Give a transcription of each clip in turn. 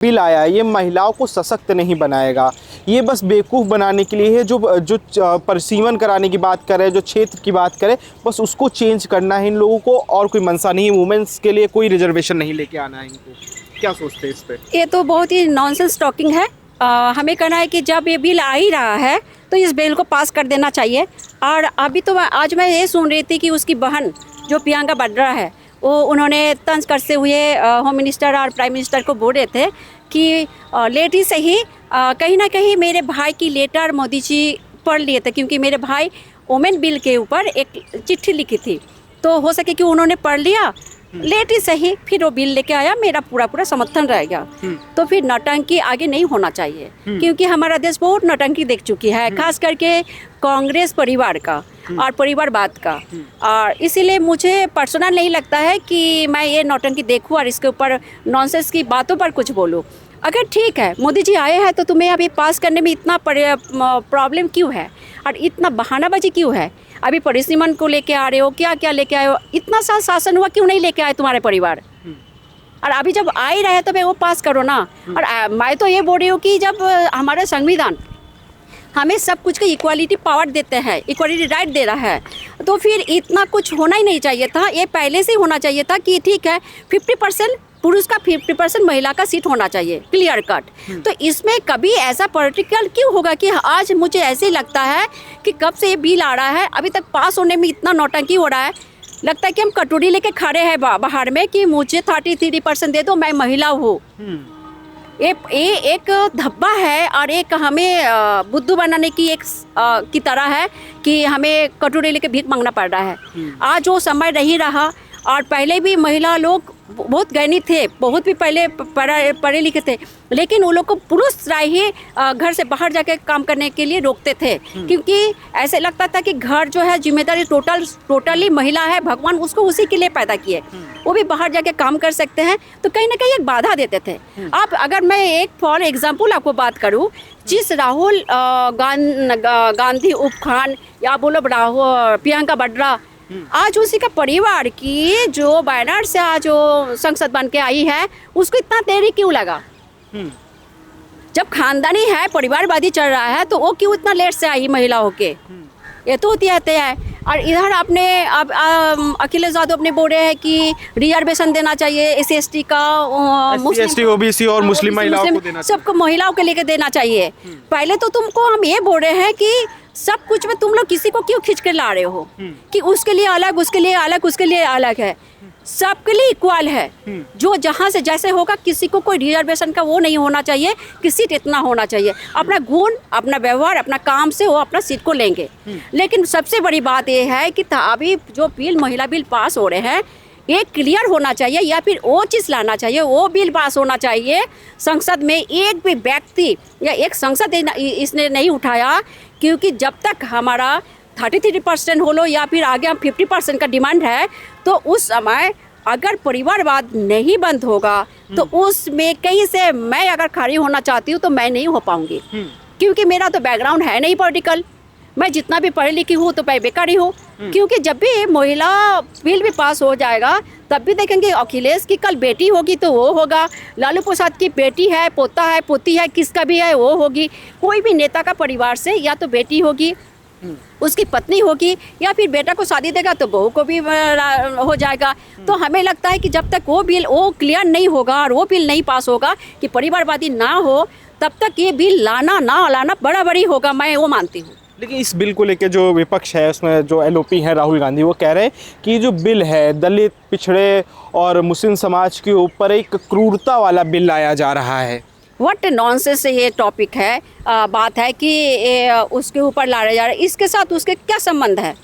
Bill आया ये महिलाओं को सशक्त नहीं बनाएगा, ये बस बेवकूफ़ बनाने के लिए है। जो परिसीमन कराने की बात करे, जो क्षेत्र की बात करे, बस उसको चेंज करना है इन लोगों को, और कोई मंशा नहीं है। वुमेंस के लिए कोई रिजर्वेशन नहीं लेके आना है इनको। क्या सोचते हैं इस पे? ये तो बहुत ही नॉनसेंस टॉकिंग है। हमें कहना है कि जब ये बिल आ ही रहा है तो इस बिल को पास कर देना चाहिए। और अभी तो आज मैं ये सुन रही थी कि उसकी बहन जो प्रियंका वाड्रा है, वो उन्होंने तंज करते हुए होम मिनिस्टर और प्राइम मिनिस्टर को बोल रहे थे कि लेट ही सही, कहीं ना कहीं मेरे भाई की लेटर मोदी जी पढ़ लिए थे, क्योंकि मेरे भाई वोमेन बिल के ऊपर एक चिट्ठी लिखी थी, तो हो सके कि उन्होंने पढ़ लिया, लेट ही सही, फिर वो बिल लेके आया, मेरा पूरा समर्थन रहेगा। तो फिर नौटंकी आगे नहीं होना चाहिए, क्योंकि हमारा देश बहुत नौटंकी देख चुकी है, खास करके कांग्रेस परिवार का और परिवारवाद का। और इसीलिए मुझे पर्सनल नहीं लगता है कि मैं ये नौटंकी देखूं और इसके ऊपर नॉनसेंस की बातों पर कुछ बोलूं। अगर ठीक है मोदी जी आए हैं तो तुम्हें अभी पास करने में इतना प्रॉब्लम क्यों है और इतना बहानाबाजी क्यों है? अभी परिसीमन को लेके आ रहे हो, क्या क्या लेके आए हो, इतना साल शासन हुआ, क्यों नहीं लेके आए तुम्हारे परिवार? और अभी जब आ ही रहे तो भाई वो पास करो ना। और मैं तो ये बोल रही हूँ कि जब हमारा संविधान हमें सब कुछ का इक्वालिटी पावर देते हैं, इक्वालिटी राइट दे रहा है, तो फिर इतना कुछ होना ही नहीं चाहिए था। ये पहले से ही होना चाहिए था कि ठीक है 50% पुरुष का 50% महिला का सीट होना चाहिए, क्लियर कट। तो इसमें कभी ऐसा पॉलिटिकल क्यों होगा कि आज मुझे ऐसे ही लगता है कि कब से ये बिल आ रहा है, अभी तक पास होने में इतना नौटंकी हो रहा है। लगता है कि हम कटोरी लेके खड़े हैं बाहर में कि मुझे 33% दे दो, मैं महिला हूँ। ये एक धब्बा है और एक हमें बुद्धू बनाने की एक की तरह है कि हमें कटोरी लेके भीख मांगना पड़ रहा है। आज वो समय नहीं रहा, और पहले भी महिला लोग बहुत ज्ञानी थे, बहुत भी पहले पढ़े लिखे थे, लेकिन वो लोग को पुरुष राय ही घर से बाहर जाके काम करने के लिए रोकते थे, क्योंकि ऐसे लगता था कि घर जो है जिम्मेदारी टोटली महिला है, भगवान उसको उसी के लिए पैदा किए, वो भी बाहर जाके काम कर सकते हैं, तो कहीं ना कहीं एक बाधा देते थे। अब अगर मैं एक फॉर एग्जाम्पल आपको बात करूं, जिस राहुल गांधी उपखान या बोलो राहुल प्रियंका वाड्रा, आज उसी का परिवार की जो बैनर से आज जो संसद बन के आई है, उसको इतना देरी क्यों लगा? जब खानदानी है, परिवारवादी चल रहा है, तो वो क्यों इतना लेट से आई महिला होके? ये तो होती है। और इधर आपने अब अखिलेश यादव अपने बोल रहे हैं कि रिजर्वेशन देना चाहिए SC का, SC OBC और मुस्लिम महिलाओं को देना चाहिए, सबको महिलाओं के लेके देना चाहिए। पहले तो तुमको हम ये बोल रहे हैं कि सब कुछ में तुम लोग किसी को क्यों खींच कर ला रहे हो कि उसके लिए अलग, उसके लिए अलग, उसके लिए अलग है। सबके लिए इक्वल है, जो जहाँ से जैसे होगा, किसी को कोई रिजर्वेशन का वो नहीं होना चाहिए कि सीट इतना होना चाहिए। अपना गुण, अपना व्यवहार, अपना काम से वो अपना सीट को लेंगे। लेकिन सबसे बड़ी बात ये है कि अभी जो बिल महिला बिल पास हो रहे हैं, ये क्लियर होना चाहिए, या फिर वो चीज़ लाना चाहिए, वो बिल पास होना चाहिए संसद में। एक भी व्यक्ति या एक संसद इसने नहीं उठाया, क्योंकि जब तक हमारा 33% हो लो या फिर आगे हम 50% का डिमांड है, तो उस समय अगर परिवारवाद नहीं बंद होगा तो उसमें कहीं से मैं अगर खड़ी होना चाहती हूँ तो मैं नहीं हो पाऊंगी, क्योंकि मेरा तो बैकग्राउंड है नहीं पॉलिटिकल। मैं जितना भी पढ़ी लिखी हूँ तो मैं बेकारी हूँ, क्योंकि जब भी महिला बिल भी पास हो जाएगा तब भी देखेंगे अखिलेश की कल बेटी होगी तो वो होगा, लालू प्रसाद की बेटी है, पोता है, पोती है, किसका भी है वो होगी, कोई भी नेता का परिवार से या तो बेटी होगी, उसकी पत्नी होगी, या फिर बेटा को शादी देगा तो बहू को भी हो जाएगा। तो हमें लगता है कि जब तक वो बिल वो क्लियर नहीं होगा और वो बिल नहीं पास होगा कि परिवारवादी ना हो, तब तक ये बिल लाना ना लाना बराबरी होगा, मैं वो मानती हूँ। लेकिन इस बिल को लेकर जो विपक्ष है, उसमें जो LOP है राहुल गांधी, वो कह रहे हैं कि जो बिल है दलित, पिछड़े और मुस्लिम समाज के ऊपर एक क्रूरता वाला बिल लाया जा रहा है। व्हाट नॉनसेंस ये टॉपिक है, बात है कि उसके ऊपर लाया जा रहा है, इसके साथ उसके क्या संबंध है?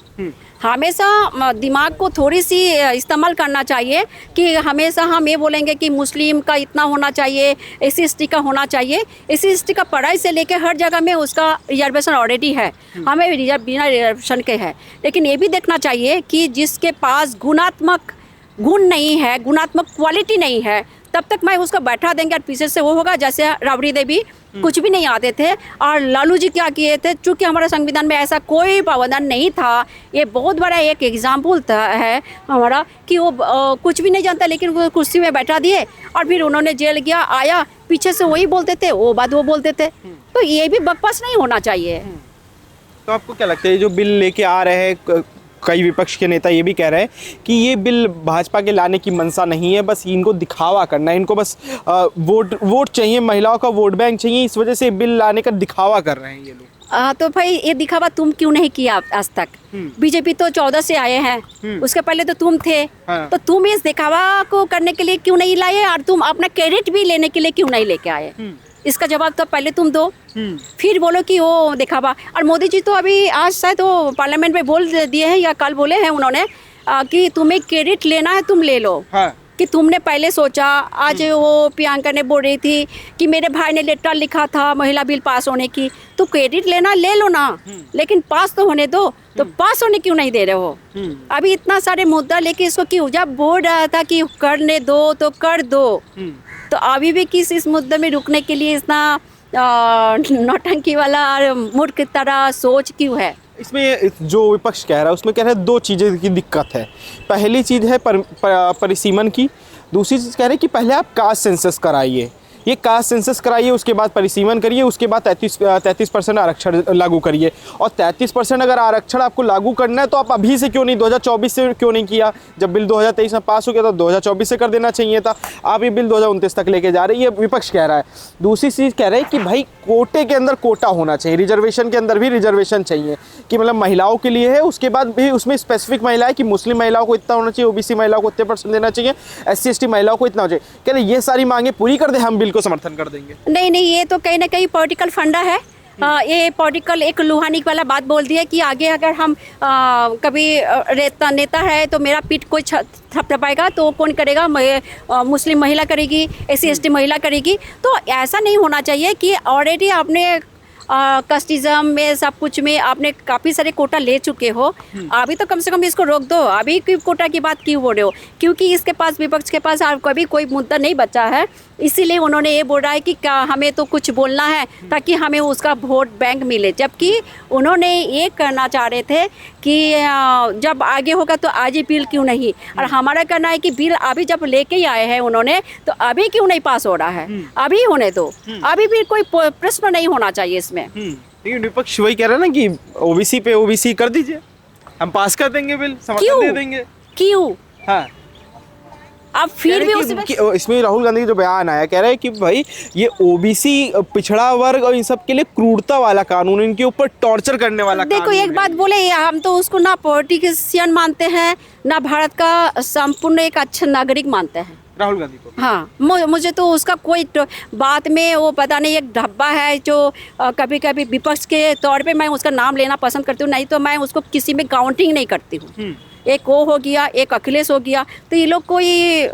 हमेशा दिमाग को थोड़ी सी इस्तेमाल करना चाहिए कि हमेशा हम ये बोलेंगे कि मुस्लिम का इतना होना चाहिए, SC का होना चाहिए। SC का पढ़ाई से लेकर हर जगह में उसका रिजर्वेशन ऑलरेडी है, हमें बिना रिजर्वेशन के है। लेकिन ये भी देखना चाहिए कि जिसके पास गुणात्मक गुण नहीं है, गुणात्मक क्वालिटी नहीं है, तब तक मैं उसको बैठा देंगे और पीछे से वो होगा। जैसे राबड़ी देवी कुछ भी नहीं आते थे और लालू जी क्या किए थे, चूँकि हमारे संविधान में ऐसा कोई प्रावधान नहीं था। ये बहुत बड़ा एक एग्जाम्पल है हमारा कि वो कुछ भी नहीं जानता, लेकिन वो कुर्सी में बैठा दिए और फिर उन्होंने जेल गया, आया, पीछे से वही बोलते थे, वो बात वो बोलते थे। तो ये भी बकवास नहीं होना चाहिए। तो आपको क्या लगता है ये जो बिल लेके आ रहे हैं, कई विपक्ष के नेता ये भी कह रहे हैं कि ये बिल भाजपा के लाने की मंशा नहीं है, बस इनको दिखावा करना है, इनको बस वोट चाहिए, महिलाओं का वोट बैंक चाहिए, इस वजह से बिल लाने का दिखावा कर रहे हैं ये लोग। तो भाई ये दिखावा तुम क्यों नहीं किया आज तक? बीजेपी तो 14 से आए हैं, उसके पहले तो तुम थे। हाँ। तो तुम इस दिखावा को करने के लिए क्यों नहीं लाए और तुम अपना क्रेडिट भी लेने के लिए क्यों नहीं लेके आए? इसका जवाब तो पहले तुम दो, फिर बोलो कि वो दिखावा। और मोदी जी तो अभी आज शायद वो पार्लियामेंट में बोल दिए हैं या कल बोले हैं उन्होंने कि तुम्हें क्रेडिट लेना है तुम ले लो। हाँ। कि तुमने पहले सोचा। आज वो प्रियंका ने बोल रही थी कि मेरे भाई ने लेटर लिखा था महिला बिल पास होने की, तो क्रेडिट लेना ले लो ना, लेकिन पास तो होने दो। तो पास होने क्यों नहीं दे रहे हो? अभी इतना सारे मुद्दा लेके इसको क्यों, जब बोल रहा था कि करने दो तो कर दो, तो अभी भी किस इस मुद्दे में रुकने के लिए इतना नौटंकी वाला और मूर्ख की तरह सोच क्यों है? इसमें जो विपक्ष कह रहा है उसमें कह रहा है दो चीज़ें की दिक्कत है। पहली चीज़ है परिसीमन की, दूसरी चीज़ कह रहे हैं कि पहले आप कास्ट सेंसस कराइए, ये कास्ट सेंसस कराइए, उसके बाद परिसीमन करिए, उसके बाद 33% आरक्षण लागू करिए। और 33% अगर आरक्षण आपको लागू करना है तो आप अभी से क्यों नहीं, 2024 से क्यों नहीं किया? जब बिल 2023 में पास हो गया तो 2024 से कर देना चाहिए था। आप ये बिल 2029 तक लेके जा रहे हैं, ये विपक्ष कह रहा है। दूसरी चीज़ कह रहे हैं कि भाई कोटे के अंदर कोटा होना चाहिए, रिजर्वेशन के अंदर भी रिजर्वेशन चाहिए, कि मतलब महिलाओं के लिए है, उसके बाद भी उसमें स्पेसिफिक महिला है कि मुस्लिम महिलाओं को इतना होना चाहिए, ओबीसी महिलाओं को इतने % देना चाहिए, SC ST महिलाओं को इतना हो चाहिए। कह रहे ये सारी मांगे पूरी कर दे, हम बिल को समर्थन कर देंगे। नहीं, ये तो कहीं ना कहीं पॉलिटिकल फंडा है। ये पॉलिटिकल एक लुहानी वाला बात बोल दिया कि आगे अगर हम कभी नेता है तो मेरा पीठ कोई थपथपाएगा तो कौन करेगा? मुस्लिम महिला करेगी, SC ST महिला करेगी। तो ऐसा नहीं होना चाहिए कि ऑलरेडी आपने कस्टिज्म में सब कुछ में आपने काफ़ी सारे कोटा ले चुके हो, अभी तो कम से कम इसको रोक दो। अभी कोटा की बात क्यों बोल रहे हो? क्योंकि इसके पास, विपक्ष के पास कभी कोई मुद्दा नहीं बचा है, इसीलिए उन्होंने ये बोला है कि क्या हमें तो कुछ बोलना है ताकि हमें उसका वोट बैंक मिले। जबकि उन्होंने ये करना चाह रहे थे कि जब आगे होगा तो आज ही बिल क्यों नहीं। और हमारा कहना है कि बिल अभी जब लेके ही आए हैं उन्होंने, तो अभी क्यों नहीं पास हो रहा है? अभी होने दो, अभी भी कोई प्रश्न नहीं होना चाहिए इसमें। लेकिन विपक्ष वही कह रहा है ना कि ओबीसी पे ओबीसी कर दीजिए, हम पास कर देंगे बिल, समर्थन दे देंगे। क्यों? हाँ, अब फिर भी इसमें राहुल गांधी का जो बयान आया, कह रहे हैं कि भाई ये ओबीसी पिछड़ा वर्ग और इन सब के लिए क्रूरता वाला कानून, इनके ऊपर टॉर्चर करने वाला देखो कानून। एक बात बोले, हम तो उसको ना पॉलिटिशियन मानते हैं ना भारत का संपूर्ण एक अच्छा नागरिक मानते हैं राहुल गांधी को। हाँ, मुझे तो उसका कोई बात में वो पता नहीं, एक ढब्बा है जो कभी कभी विपक्ष के तौर पे मैं उसका नाम लेना पसंद करती हूँ, नहीं तो मैं उसको किसी में काउंटिंग नहीं करती हूँ। एक वो हो गया, एक अखिलेश हो गया, तो ये लोग कोई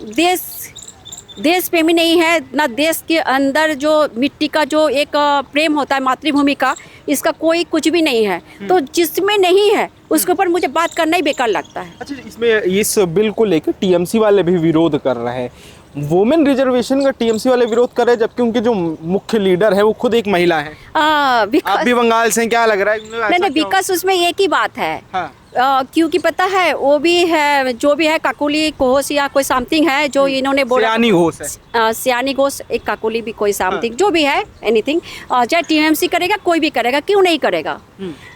देश प्रेमी नहीं है ना। देश के अंदर जो मिट्टी का जो एक प्रेम होता है मातृभूमि का, इसका कोई कुछ भी नहीं है। तो जिसमें नहीं है उसके ऊपर मुझे बात करना ही बेकार लगता है। अच्छा, इसमें इस बिल को लेकर टीएमसी वाले भी विरोध कर रहे हैं। वुमेन रिजर्वेशन का टीएमसी वाले विरोध कर रहे हैं, जबकि उनके जो मुख्य लीडर है वो खुद एक महिला है। आप भी बंगाल से, क्या लग रहा है? नहीं, विकास उसमें एक ही बात है। हाँ। क्योंकि पता है वो भी है, जो भी है काकुली घोष या कोई समथिंग है जो इन्होंने बोला, सियानी घोष है, सियानी घोष, एक काकुली भी कोई समथिंग, जो भी है एनीथिंग, चाहे टीएमसी करेगा, कोई भी करेगा, क्यों नहीं करेगा?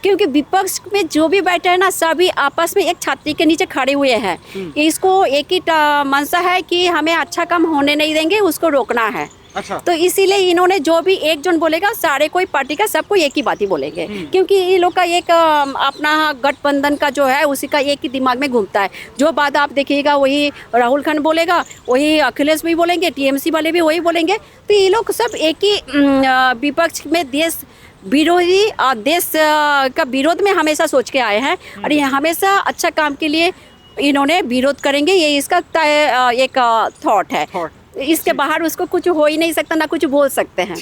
क्योंकि विपक्ष में जो भी बैठे हैं ना, सभी आपस में एक छाती के नीचे खड़े हुए हैं। इसको एक ही मंशा है कि हमें अच्छा काम होने नहीं देंगे, उसको रोकना है। अच्छा। तो इसीलिए इन्होंने जो भी एक जन बोलेगा, सारे कोई पार्टी का सबको एक ही बात ही बोलेंगे, क्योंकि ये लोग का एक अपना गठबंधन का जो है उसी का एक ही दिमाग में घूमता है। जो बात आप देखिएगा वही राहुल खान बोलेगा, वही अखिलेश भी बोलेंगे, टीएमसी वाले भी वही बोलेंगे। तो ये लोग सब एक ही विपक्ष में देश विरोधी और देश का विरोध में हमेशा सोच के आए हैं, और ये हमेशा अच्छा काम के लिए इन्होंने विरोध करेंगे, ये इसका एक थॉट है। इसके बाहर उसको कुछ हो ही नहीं सकता, ना कुछ बोल सकते हैं।